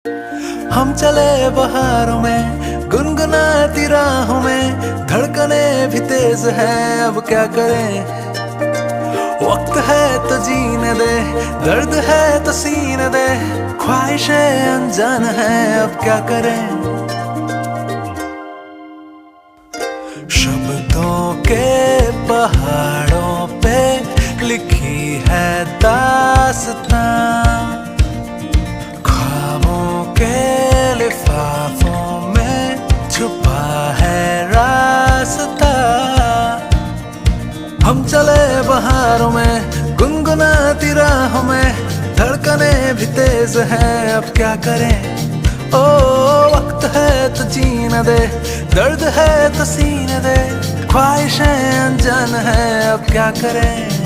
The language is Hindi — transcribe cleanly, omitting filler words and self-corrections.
हम चले बहारों में गुनगुनाती राहों में, धड़कने भी तेज है अब क्या करें। वक्त है तो जीने दे, दर्द है तो सीने दे, ख्वाहिशें अनजान है अब क्या करें। शब्दों के पहाड़ों पे लिखी है दास्तां, ख्वाबों के लिफाफों में छुपा है रास्ता। हम चले बहारों में गुनगुनाती राहों में, धड़कने भी तेज है अब क्या करें। ओ वक्त है तो जीने दे, दर्द है तो सीने दे, ख्वाहिशें अनजान है अब क्या करें।